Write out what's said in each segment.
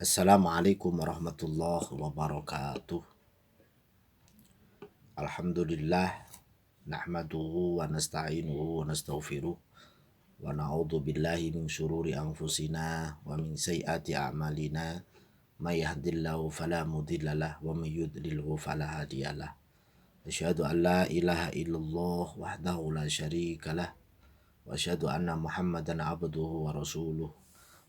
Assalamualaikum warahmatullahi wabarakatuh. Alhamdulillah nahmaduhu wa nasta'inuhu wa nastaghfiruh wa na'udzu billahi min syururi anfusina wa min sayyiati a'malina may yahdihillahu fala mudhillalah wa may yudlilhu fala hadiyalah. Asyhadu an la ilaha illallah wahdahu la syarikalah wa asyhadu anna Muhammadan abduhu wa rasuluh.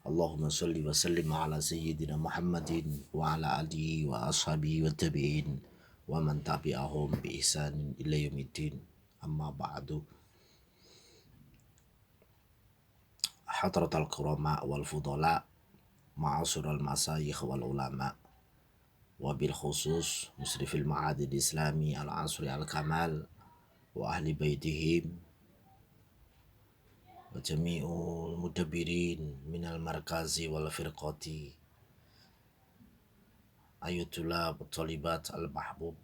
Allahumma salli wa sallim ala sayyidina Muhammadin wa ala alihi wa ashabihi wa tabi'in wa man tabi'ahum bi ihsan ila yaumiddin. Amma ba'du. Hadratal kurama wal fudala ma'asyiral masayikh wal ulama wa bil khusus musrifil ma'adil islami al asri al kamal wa ahli baitihim wa jami'ul mudabbirin minal markazi wal firqati ayatullah talibat al mahbub.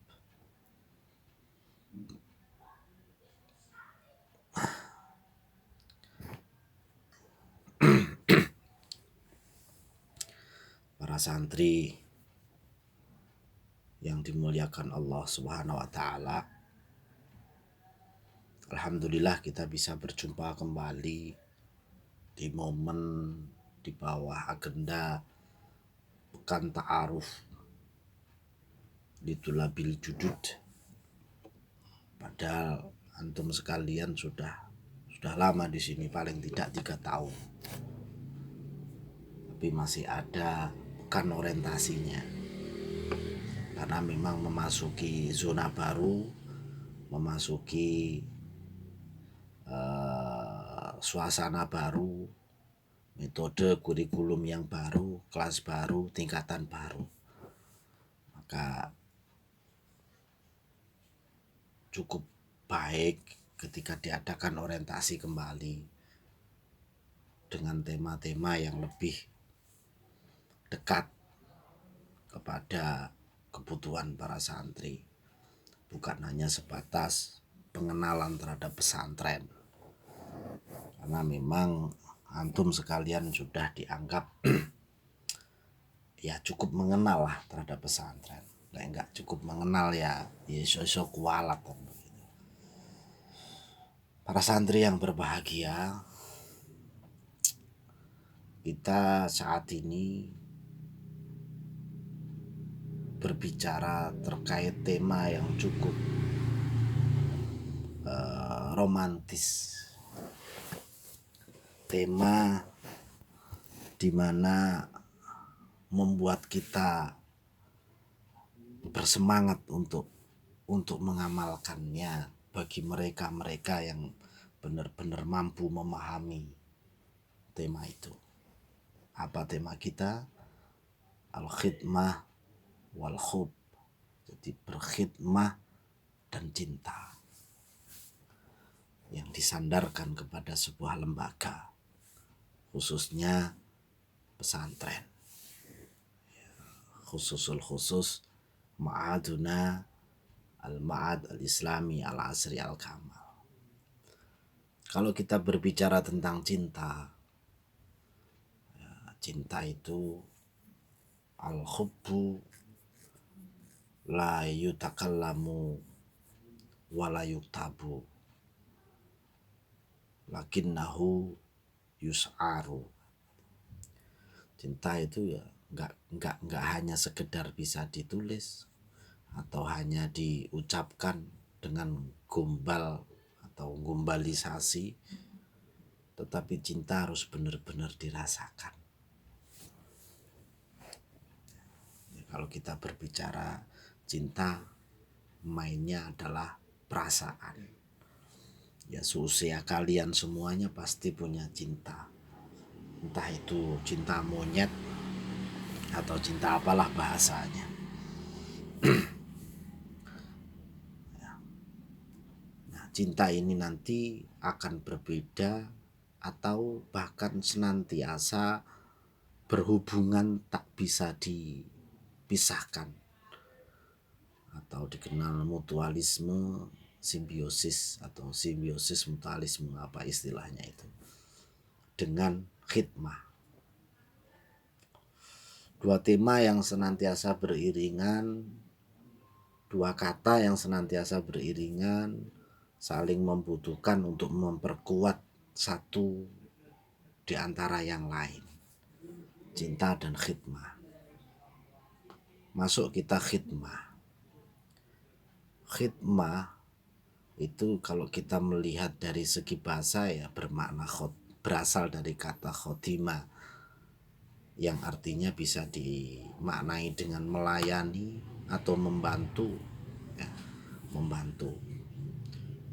Para santri yang dimuliakan Allah Subhanahu wa taala. Alhamdulillah kita bisa berjumpa kembali di momen di bawah agenda Pekan Ta'aruf di Tulabil Judud. Padahal antum sekalian sudah lama di sini, paling tidak 3 tahun. Tapi masih ada pekan orientasinya. Karena memang memasuki zona baru, memasuki suasana baru, metode kurikulum yang baru, kelas baru, tingkatan baru. Maka cukup baik ketika diadakan orientasi kembali dengan tema-tema yang lebih dekat kepada kebutuhan para santri, bukan hanya sebatas pengenalan terhadap pesantren. Karena memang antum sekalian sudah dianggap ya cukup mengenal lah terhadap pesantren. Nah, enggak cukup mengenal ya sosok kualat kan begitu. Para santri yang berbahagia, kita saat ini berbicara terkait tema yang cukup romantis. Tema dimana membuat kita bersemangat untuk mengamalkannya bagi mereka-mereka yang benar-benar mampu memahami tema itu. Apa tema kita? Al-khidmah wal hub. Jadi berkhidmah dan cinta yang disandarkan kepada sebuah lembaga, khususnya pesantren. Khususul khusus ma'aduna al-ma'ad al-islami al-asri al-kamal. Kalau kita berbicara tentang cinta, cinta itu al-hubbu la yutakallamu wa la yuktabu lakinnahu yus'aru. Cinta itu ya enggak hanya sekedar bisa ditulis atau hanya diucapkan dengan gombal atau gombalisasi, tetapi cinta harus benar-benar dirasakan. Ya, kalau kita berbicara cinta, mainnya adalah perasaan. Ya, seusia kalian semuanya pasti punya cinta. Entah itu cinta monyet atau cinta apalah bahasanya. Nah, cinta ini nanti akan berbeda atau bahkan senantiasa berhubungan, tak bisa dipisahkan, atau dikenal mutualisme, simbiosis atau simbiosis mutualisme, apa istilahnya itu, dengan khidmah. dua tema yang senantiasa beriringan, dua kata yang senantiasa beriringan, saling membutuhkan untuk memperkuat satu di antara yang lain. Cinta dan khidmah. Masuk kita khidmah. Khidmah itu kalau kita melihat dari segi bahasa ya bermakna berasal dari kata khotima, yang artinya bisa dimaknai dengan melayani atau membantu, ya, membantu.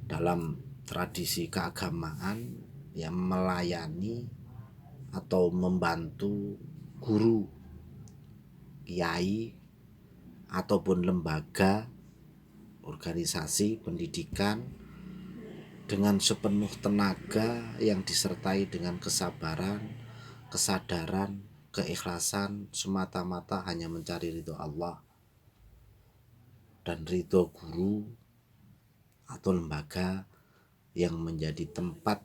Dalam tradisi keagamaan yang melayani atau membantu guru, kiai, ataupun lembaga, organisasi pendidikan dengan sepenuh tenaga yang disertai dengan kesabaran, kesadaran, keikhlasan, semata-mata hanya mencari ridho Allah dan ridho guru atau lembaga yang menjadi tempat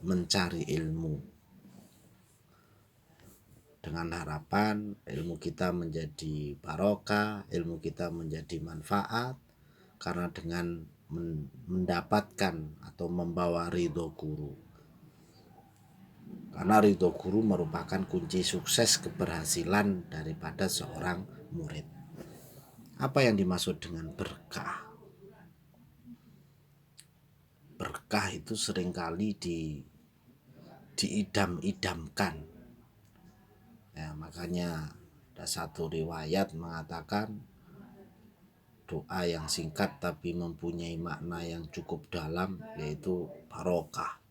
mencari ilmu, dengan harapan ilmu kita menjadi barokah, ilmu kita menjadi manfaat, karena dengan mendapatkan atau membawa ridho guru. Karena ridho guru merupakan kunci sukses keberhasilan daripada seorang murid. Apa yang dimaksud dengan berkah? Berkah itu seringkali diidam-idamkan. Ya, makanya ada satu riwayat mengatakan doa yang singkat tapi mempunyai makna yang cukup dalam, yaitu barokah.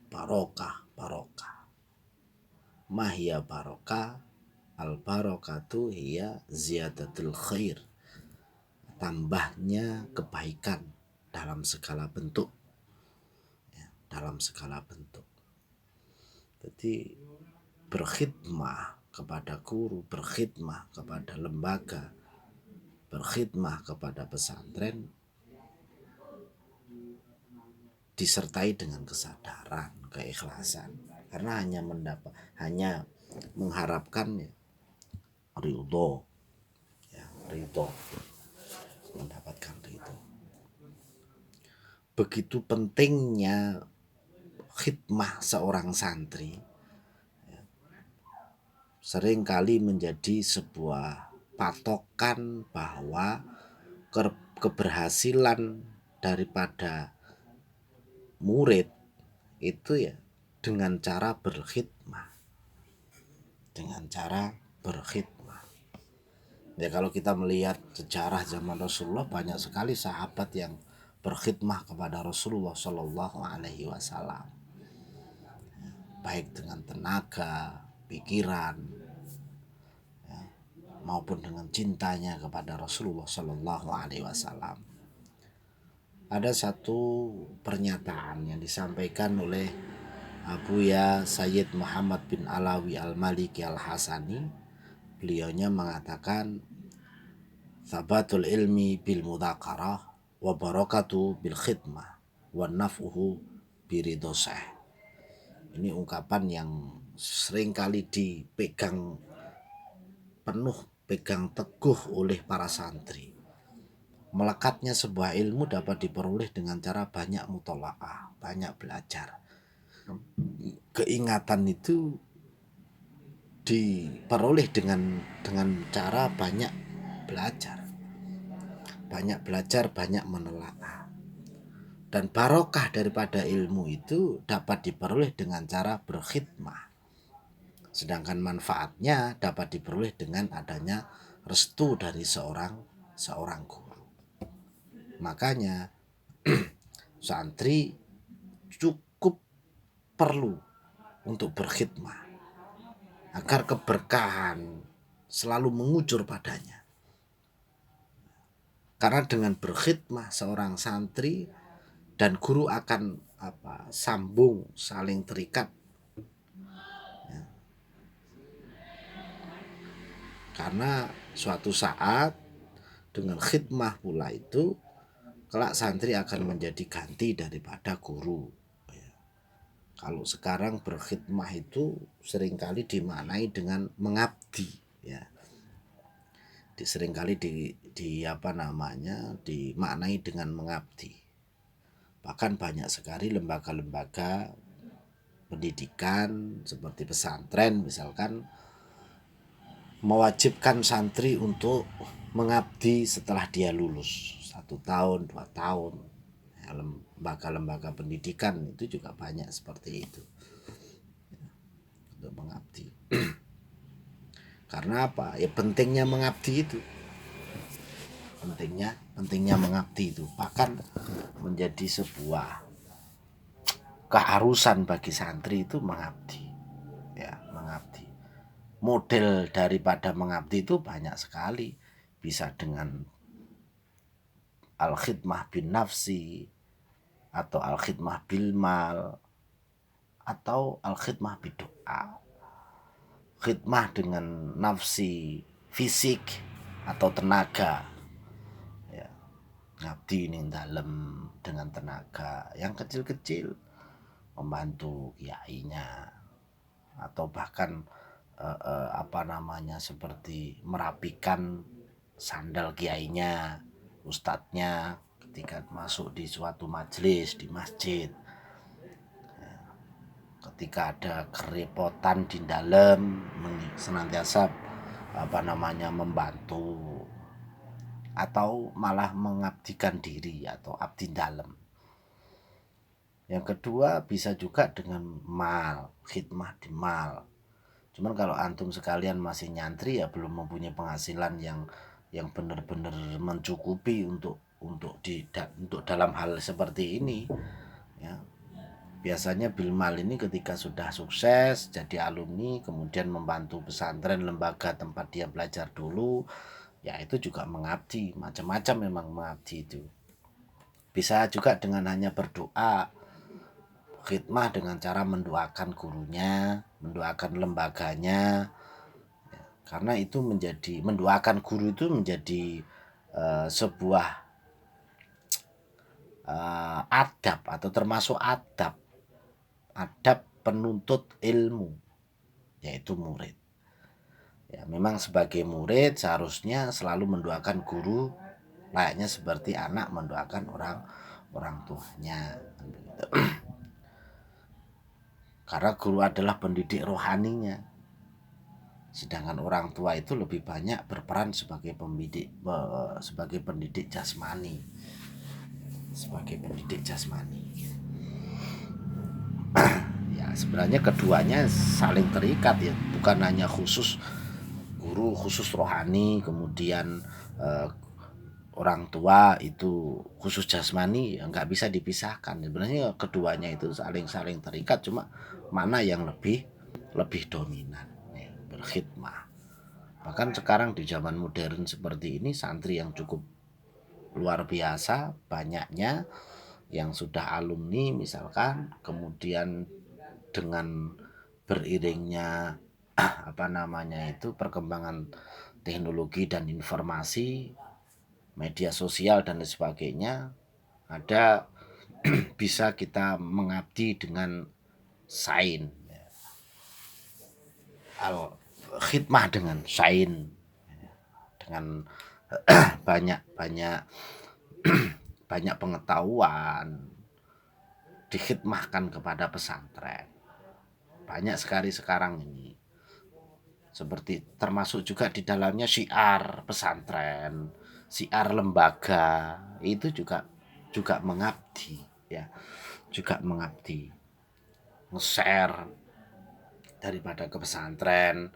Barokah, barokah. Mahya barokah, al barokatu hiya ziyadatul khair. Tambahnya kebaikan dalam segala bentuk. Ya, dalam segala bentuk. Jadi berkhidmah kepada guru, berkhidmah kepada lembaga, berkhidmah kepada pesantren disertai dengan kesadaran, keikhlasan, karena hanya mengharapkan ridho, ya, ridho, mendapatkan ridho. Begitu pentingnya khidmah seorang santri, ya, seringkali menjadi sebuah patokan bahwa keberhasilan daripada murid itu ya dengan cara berkhidmah. Dengan cara berkhidmah. Ya, kalau kita melihat sejarah zaman Rasulullah, banyak sekali sahabat yang berkhidmah kepada Rasulullah Shallallahu Alaihi Wasallam, baik dengan tenaga, pikiran, ya, maupun dengan cintanya kepada Rasulullah Shallallahu Alaihi Wasallam. Ada satu pernyataan yang disampaikan oleh Abuya Sayyid Muhammad bin Alawi Al-Maliki Al-Hasani. Beliaunya mengatakan, Thabatul ilmi bil mudzakarah wa barakatu bil khidmah wa naf'uhu biridoseh. Ini ungkapan yang seringkali dipegang penuh, pegang teguh oleh para santri. Melekatnya sebuah ilmu dapat diperoleh dengan cara banyak mutola'ah, banyak belajar. Keingatan itu diperoleh dengan cara banyak belajar. Banyak belajar, banyak menelaah. Dan barokah daripada ilmu itu dapat diperoleh dengan cara berkhidmah. Sedangkan manfaatnya dapat diperoleh dengan adanya restu dari seorang guru. Makanya santri cukup perlu untuk berkhidmah agar keberkahan selalu mengucur padanya. Karena dengan berkhidmah seorang santri dan guru akan sambung, saling terikat. Ya. Karena suatu saat dengan khidmah pula itu, kelak santri akan menjadi ganti daripada guru. Kalau sekarang berkhidmah itu seringkali dimaknai dengan mengabdi, ya. Seringkali dimaknai dengan mengabdi. Bahkan banyak sekali lembaga-lembaga pendidikan seperti pesantren misalkan mewajibkan santri untuk mengabdi setelah dia lulus 1 tahun 2 tahun. Ya, lembaga-lembaga pendidikan itu juga banyak seperti itu untuk mengabdi. Karena apa? Ya pentingnya mengabdi itu. Pentingnya mengabdi itu bahkan menjadi sebuah keharusan bagi santri itu mengabdi. Ya, mengabdi. Model daripada mengabdi itu banyak sekali. Bisa dengan al-khidmah bin nafsi atau al-khidmah bil mal atau al-khidmah bidoa. Khidmah dengan nafsi fisik atau tenaga, ya, ngabdi ning dalem dengan tenaga yang kecil-kecil, membantu kiainya atau bahkan seperti merapikan sandal kiainya, ustadznya ketika masuk di suatu majelis di masjid. Ketika ada kerepotan di dalam senantiasa membantu atau malah mengabdikan diri atau abdi dalam. Yang kedua bisa juga dengan mal, khidmah di mal. Cuman kalau antum sekalian masih nyantri ya belum mempunyai penghasilan yang benar-benar mencukupi untuk dalam hal seperti ini, ya. Biasanya Bilmal ini ketika sudah sukses jadi alumni kemudian membantu pesantren lembaga tempat dia belajar dulu, ya itu juga mengabdi, macam-macam memang mengabdi itu. Bisa juga dengan hanya berdoa, khidmah dengan cara mendoakan gurunya, mendoakan lembaganya, karena itu mendoakan guru itu menjadi sebuah adab atau termasuk adab penuntut ilmu, yaitu murid. Ya, memang sebagai murid seharusnya selalu mendoakan guru layaknya seperti anak mendoakan orang tuanya. Karena guru adalah pendidik rohaninya. Sedangkan orang tua itu lebih banyak berperan sebagai pendidik jasmani. Sebagai pendidik jasmani. Ya, sebenarnya keduanya saling terikat ya, bukan hanya khusus guru khusus rohani, kemudian orang tua itu khusus jasmani, ya nggak bisa dipisahkan. Sebenarnya keduanya itu saling terikat, cuma mana yang lebih dominan, ya, berkhidmah. Bahkan sekarang di zaman modern seperti ini santri yang cukup luar biasa banyaknya yang sudah alumni misalkan, kemudian dengan beriringnya perkembangan teknologi dan informasi, media sosial dan lain sebagainya, ada bisa kita mengabdi dengan sain, al khidmah dengan sain, dengan banyak pengetahuan dikhidmahkan kepada pesantren. Banyak sekali sekarang ini. Seperti termasuk juga di dalamnya syiar pesantren, syiar lembaga, itu juga mengabdi, ya. Juga mengabdi. Nge-share daripada ke pesantren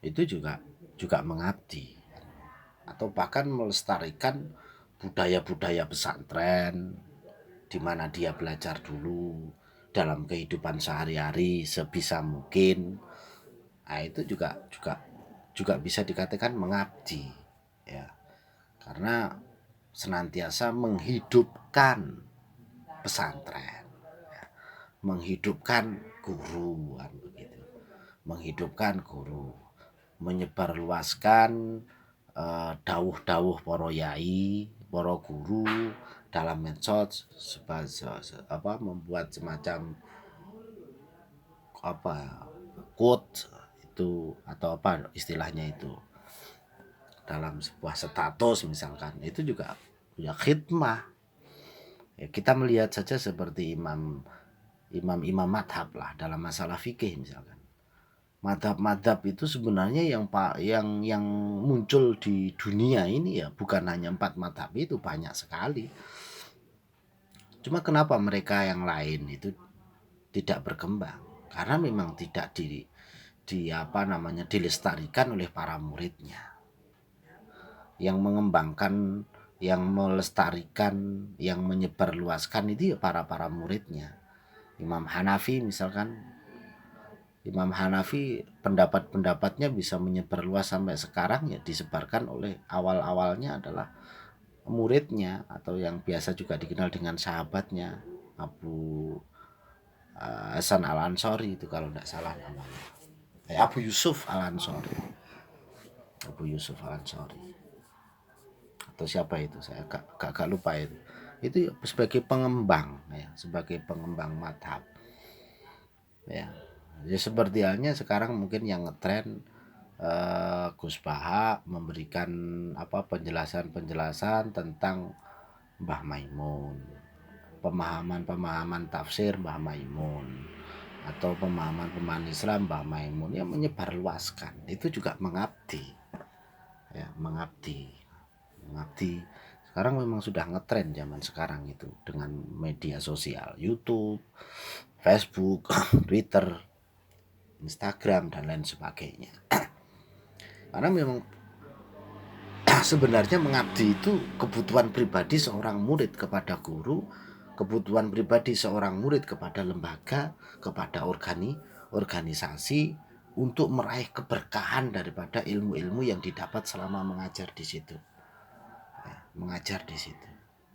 itu juga mengabdi. Atau bahkan melestarikan budaya-budaya pesantren di mana dia belajar dulu dalam kehidupan sehari-hari sebisa mungkin. Nah, itu juga bisa dikatakan mengabdi, ya. Karena senantiasa menghidupkan pesantren, ya. Menghidupkan guru, begitu. Menghidupkan guru, menyebarluaskan dawuh-dawuh para yai, para guru dalam medsos membuat semacam quote itu atau apa istilahnya itu dalam sebuah status misalkan, itu juga ya khidmah. Ya, kita melihat saja seperti imam madhab lah dalam masalah fikih misalkan. Madhab-madhab itu sebenarnya yang muncul di dunia ini ya bukan hanya 4 madhab, itu banyak sekali. Cuma kenapa mereka yang lain itu tidak berkembang? Karena memang tidak dilestarikan oleh para muridnya. Yang mengembangkan, yang melestarikan, yang menyebarluaskan itu ya para muridnya. Imam Hanafi misalkan, Imam Hanafi pendapat-pendapatnya bisa menyebarluas sampai sekarang ya disebarkan oleh awal-awalnya adalah muridnya atau yang biasa juga dikenal dengan sahabatnya Abu Hasan Al-Ansori itu kalau tidak salah namanya. Abu Yusuf Al-Ansori. Abu Yusuf Al-Ansori. Atau siapa itu? Saya agak lupa itu. Itu sebagai pengembang ya, sebagai pengembang madhab. Ya. Ya seperti halnya sekarang mungkin yang ngetren Gus Baha memberikan penjelasan-penjelasan tentang Mbah Maimun, pemahaman-pemahaman tafsir Mbah Maimun, atau pemahaman-pemahaman Islam Mbah Maimun yang menyebarluaskan, itu juga mengabdi ya, mengabdi sekarang memang sudah ngetren zaman sekarang itu dengan media sosial, YouTube, Facebook, Twitter, Instagram dan lain sebagainya. Karena memang sebenarnya mengabdi itu kebutuhan pribadi seorang murid kepada guru, kebutuhan pribadi seorang murid kepada lembaga, kepada organisasi untuk meraih keberkahan daripada ilmu-ilmu yang didapat selama mengajar di situ. Mengajar di situ.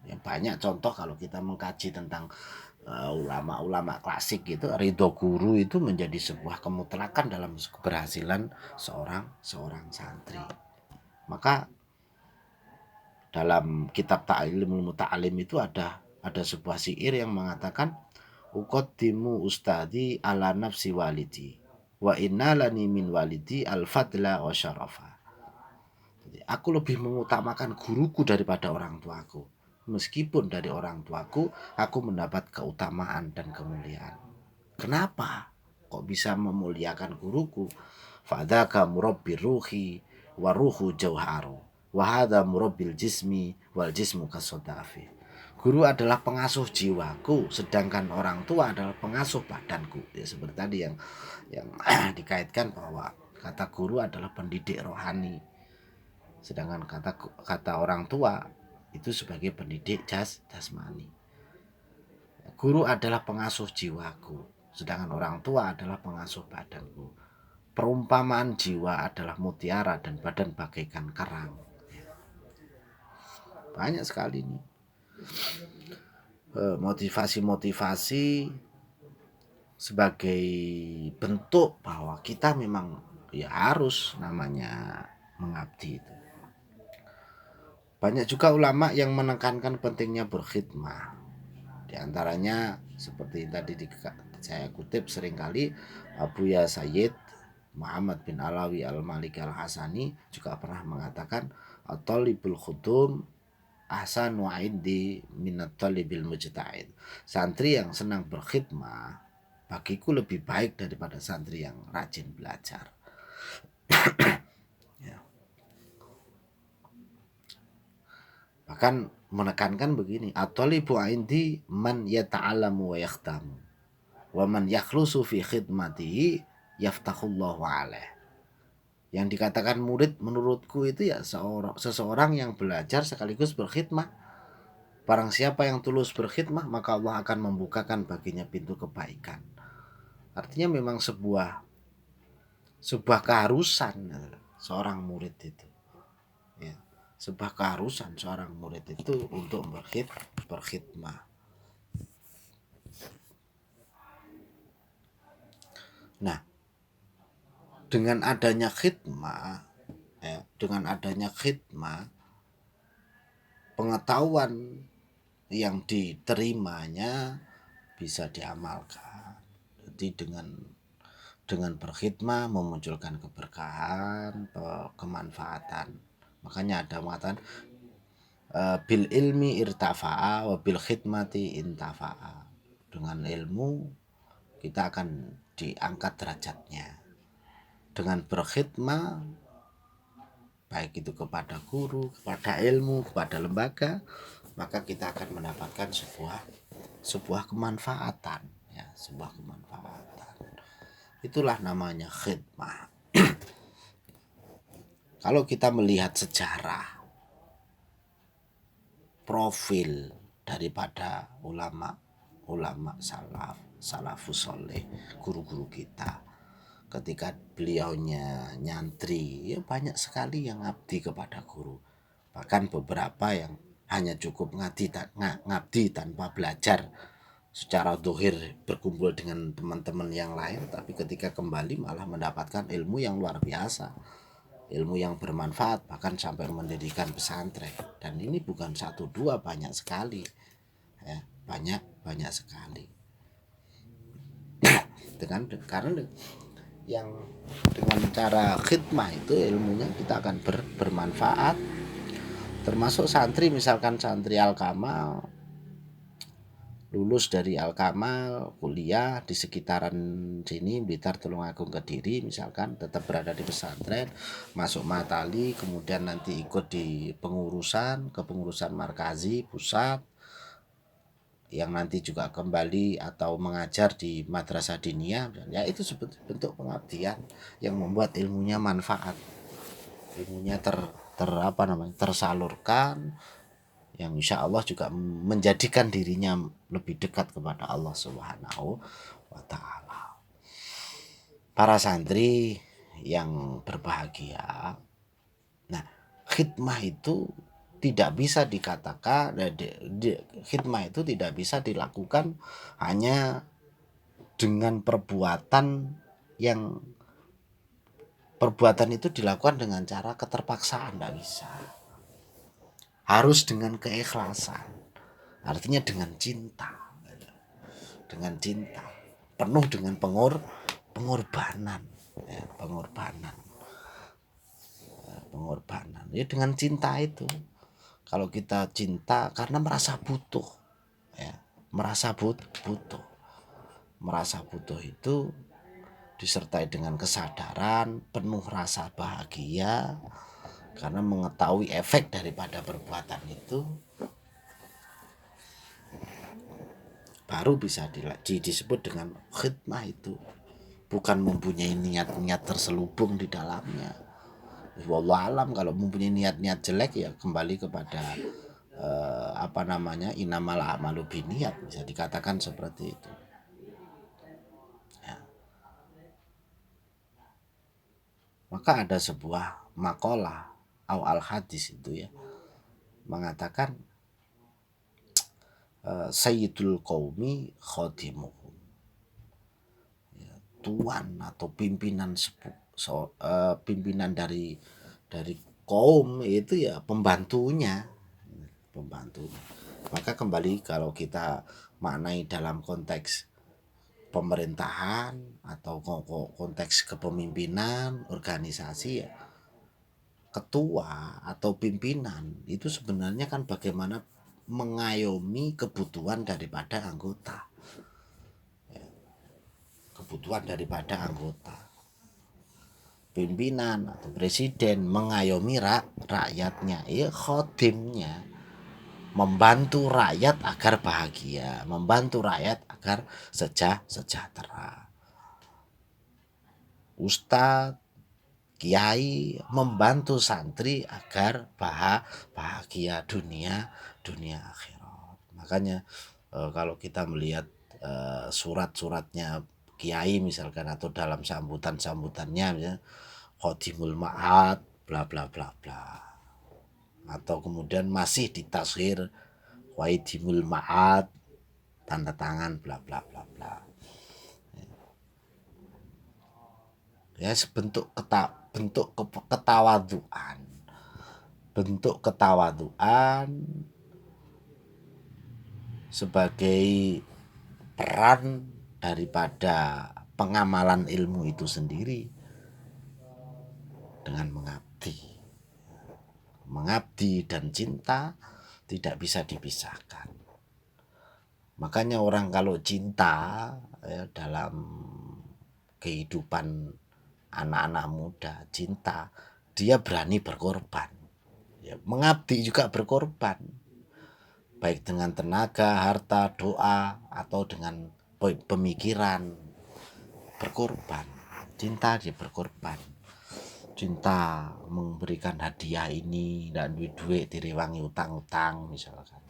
Ya, banyak contoh kalau kita mengkaji tentang ulama-ulama klasik gitu, ridho guru itu menjadi sebuah kemutlakan dalam keberhasilan seorang santri. Maka dalam kitab Ta'limul Muta'alim itu ada sebuah syair yang mengatakan uqaddimu ustadi ala nafsi walidi wa inna lani min walidi al-fadla wa syarafa. Aku lebih mengutamakan guruku daripada orang tuaku. Meskipun dari orang tuaku aku mendapat keutamaan dan kemuliaan. Kenapa kok bisa memuliakan guruku? Fadzaka murabbir ruhi wa ruhu jauharu wa hadza murabbil jismi wal jismu kasodafi. Guru adalah pengasuh jiwaku, sedangkan orang tua adalah pengasuh badanku. Ya, seperti tadi yang dikaitkan bahwa kata guru adalah pendidik rohani, sedangkan kata orang tua itu sebagai pendidik jasmani. Guru adalah pengasuh jiwaku, sedangkan orang tua adalah pengasuh badanku. Perumpamaan jiwa adalah mutiara dan badan bagaikan kerang. Banyak sekali nih motivasi-motivasi sebagai bentuk bahwa kita memang ya harus namanya mengabdi itu. Banyak juga ulama yang menekankan pentingnya berkhidmah. Di antaranya seperti tadi saya kutip seringkali Abuya Sayyid Muhammad bin Alawi Al-Malik Al-Hasani juga pernah mengatakan at-talibul khudum ahsanu indi minat talibil mujtahid. Santri yang senang berkhidmah bagiku lebih baik daripada santri yang rajin belajar. Ya. Bahkan menekankan begini, at-talibu indi man yata'allamu wa yakhtamu wa man yakhlusu fi khidmatihi yaftahullahu alaih. Yang dikatakan murid menurutku itu ya seseorang yang belajar sekaligus berkhidmah. Barang siapa yang tulus berkhidmah, maka Allah akan membukakan baginya pintu kebaikan. Artinya memang sebuah keharusan seorang murid itu. Ya, sebuah keharusan seorang murid itu untuk berkhidmah. Nah, dengan adanya khidmah, pengetahuan yang diterimanya bisa diamalkan. Jadi dengan berkhidmah memunculkan keberkahan, kemanfaatan. Makanya ada mengatakan bil ilmi irtafa'a wa bil khidmati intafa'a. Dengan ilmu kita akan diangkat derajatnya. Dengan berkhidmah baik itu kepada guru, kepada ilmu, kepada lembaga, maka kita akan mendapatkan sebuah kemanfaatan, ya, sebuah kemanfaatan. Itulah namanya khidmah. Kalau kita melihat sejarah profil daripada ulama salafus soleh, guru-guru kita, ketika beliaunya nyantri, ya banyak sekali yang ngabdi kepada guru. Bahkan beberapa yang hanya cukup ngabdi tanpa belajar secara dohir, berkumpul dengan teman-teman yang lain, tapi ketika kembali malah mendapatkan ilmu yang luar biasa, ilmu yang bermanfaat, bahkan sampai mendirikan pesantren. Dan ini bukan satu dua, banyak sekali, ya, banyak sekali. Karena yang dengan cara khidmah itu ilmunya kita akan bermanfaat. Termasuk santri, misalkan santri Al-Kamal lulus dari Al-Kamal, kuliah di sekitaran sini, Blitar, Tulungagung, Kediri misalkan, tetap berada di pesantren, masuk Matali, kemudian nanti ikut di kepengurusan markazi pusat, yang nanti juga kembali atau mengajar di madrasah diniyah, ya itu bentuk pengabdian yang membuat ilmunya manfaat, ilmunya tersalurkan, yang insya Allah juga menjadikan dirinya lebih dekat kepada Allah Subhanahu wa Ta'ala. Para santri yang berbahagia, nah, khidmah itu tidak bisa dikatakan, khidmah itu tidak bisa dilakukan hanya dengan perbuatan itu dilakukan dengan cara keterpaksaan, tidak bisa. Harus dengan keikhlasan, artinya dengan cinta, penuh dengan pengorbanan, ya, pengorbanan, ya, dengan cinta itu. Kalau kita cinta karena merasa butuh, ya, merasa butuh itu disertai dengan kesadaran, penuh rasa bahagia karena mengetahui efek daripada perbuatan itu, baru bisa disebut dengan khidmah. Itu bukan mempunyai niat-niat terselubung di dalamnya. Wallahu alam, kalau mempunyai niat-niat jelek ya kembali kepada inamal a'malu binniyat, bisa dikatakan seperti itu, ya. Maka ada sebuah makalah al hadis itu, ya, mengatakan sayyidul qaumi khadimuhum, ya, tuan atau pimpinan pimpinan dari kaum itu ya pembantunya. Maka kembali kalau kita maknai dalam konteks pemerintahan atau konteks kepemimpinan organisasi, ya, ketua atau pimpinan itu sebenarnya kan bagaimana mengayomi kebutuhan daripada anggota, pimpinan atau presiden mengayomi rakyatnya, ya, khodimnya membantu rakyat agar bahagia, membantu rakyat agar sejahtera. Ustadz, kiai membantu santri agar bahagia dunia akhirat. Makanya kalau kita melihat surat-suratnya kiai misalkan, atau dalam sambutannya misalnya Khodimul Ma'ad bla bla bla bla, atau kemudian masih ditashir Waidimul Ma'ad tanda tangan bla bla bla bla, ya, sebentuk ketawaduan sebagai peran daripada pengamalan ilmu itu sendiri dengan mengabdi dan cinta tidak bisa dipisahkan. Makanya orang kalau cinta ya, dalam kehidupan anak-anak muda, cinta, dia berani berkorban ya, mengabdi juga berkorban, baik dengan tenaga, harta, doa, atau dengan pemikiran, berkorban. Cinta dia berkorban, cinta memberikan hadiah ini dan duit direwangi utang-utang misalkan.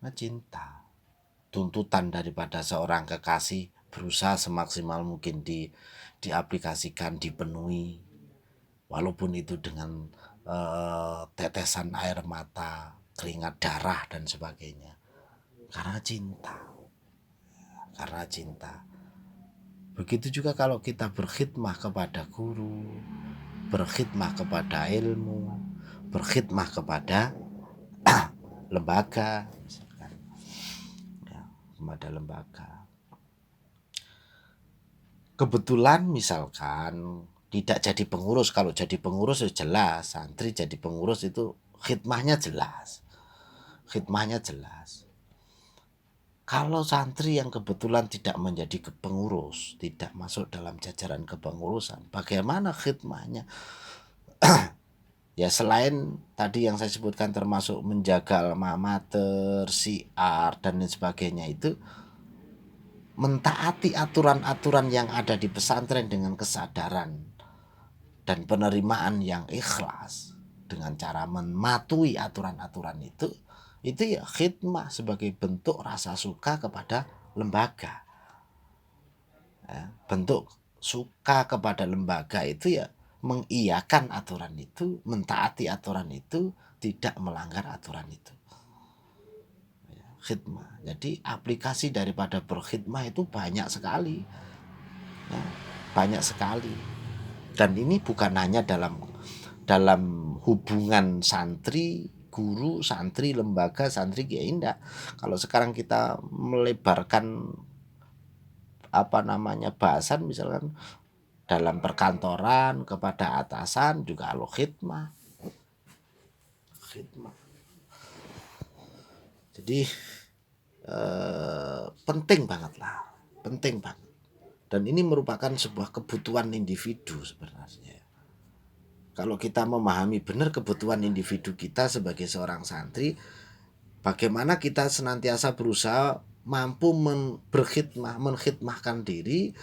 Nah, cinta, tuntutan daripada seorang kekasih berusaha semaksimal mungkin diaplikasikan, dipenuhi, walaupun itu dengan tetesan air mata, keringat darah dan sebagainya, karena cinta. Begitu juga kalau kita berkhidmah kepada guru, berkhidmah kepada ilmu, berkhidmah kepada lembaga, misalkan, ya, kepada lembaga. Kebetulan misalkan tidak jadi pengurus, kalau jadi pengurus ya jelas, santri jadi pengurus itu khidmahnya jelas. Kalau santri yang kebetulan tidak menjadi pengurus, tidak masuk dalam jajaran kepengurusan, bagaimana khidmahnya? Ya selain tadi yang saya sebutkan termasuk menjaga alma mater, siar dan lain sebagainya, itu mentaati aturan-aturan yang ada di pesantren dengan kesadaran dan penerimaan yang ikhlas, dengan cara mematuhi aturan-aturan itu ya khidmah sebagai bentuk rasa suka kepada lembaga. Ya, bentuk suka kepada lembaga itu ya mengiyakan aturan itu, mentaati aturan itu, tidak melanggar aturan itu. Ya, khidmah. Jadi aplikasi daripada berkhidmah itu banyak sekali. Ya, banyak sekali. Dan ini bukan hanya dalam hubungan santri, guru, santri, lembaga, santri kiai, enggak. Kalau sekarang kita melebarkan bahasan misalkan dalam perkantoran kepada atasan juga lo khidmah. Jadi penting banget. Dan ini merupakan sebuah kebutuhan individu sebenarnya. Kalau kita memahami benar kebutuhan individu kita sebagai seorang santri, bagaimana kita senantiasa berusaha mampu menkhidmahkan diri,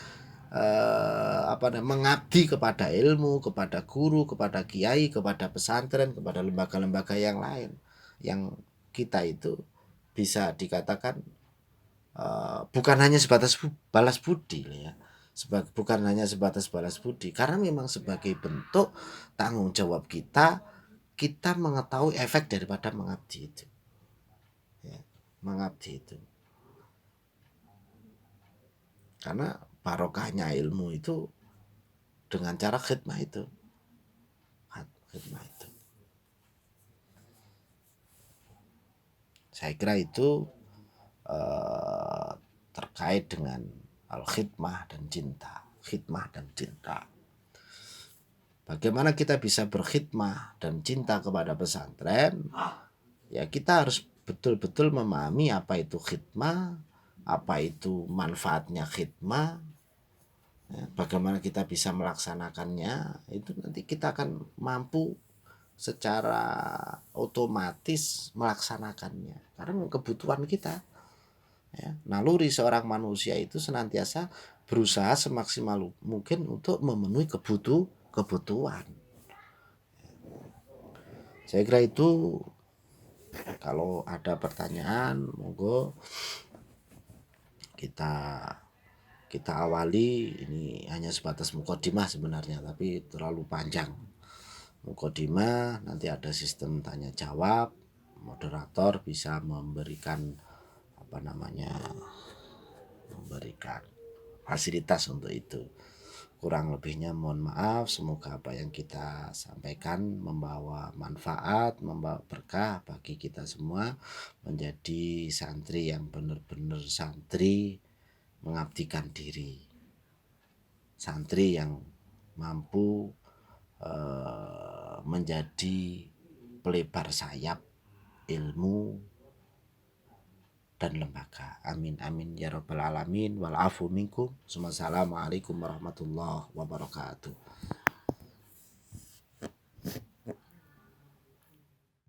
mengabdi kepada ilmu, kepada guru, kepada kiai, kepada pesantren, kepada lembaga-lembaga yang lain, yang kita itu bisa dikatakan bukan hanya sebatas balas budi ya. Bukan hanya sebatas balas budi, karena memang sebagai bentuk tanggung jawab kita mengetahui efek daripada mengabdi itu. Ya, mengabdi itu. Karena barokahnya ilmu itu dengan cara khidmah itu. Saya kira itu terkait dengan al-khidmah dan cinta. Bagaimana kita bisa berkhidmah dan cinta kepada pesantren? Ya kita harus betul-betul memahami apa itu khidmah, apa itu manfaatnya khidmah, ya, bagaimana kita bisa melaksanakannya. Itu nanti kita akan mampu secara otomatis melaksanakannya, karena kebutuhan kita. Ya, naluri seorang manusia itu senantiasa berusaha semaksimal mungkin untuk memenuhi kebutuhan. Saya kira itu. Kalau ada pertanyaan, monggo kita awali. Ini hanya sebatas mukadimah sebenarnya, tapi terlalu panjang. Mukadimah, nanti ada sistem tanya jawab. Moderator bisa memberikan memberikan fasilitas untuk itu. Kurang lebihnya mohon maaf. Semoga apa yang kita sampaikan membawa manfaat, membawa berkah bagi kita semua, menjadi santri yang benar-benar santri mengabdikan diri, santri yang mampu menjadi pelebar sayap ilmu dan lembaga. Amin amin ya rabbal alamin. Wal afu minkum. Assalamualaikum warahmatullahi wabarakatuh.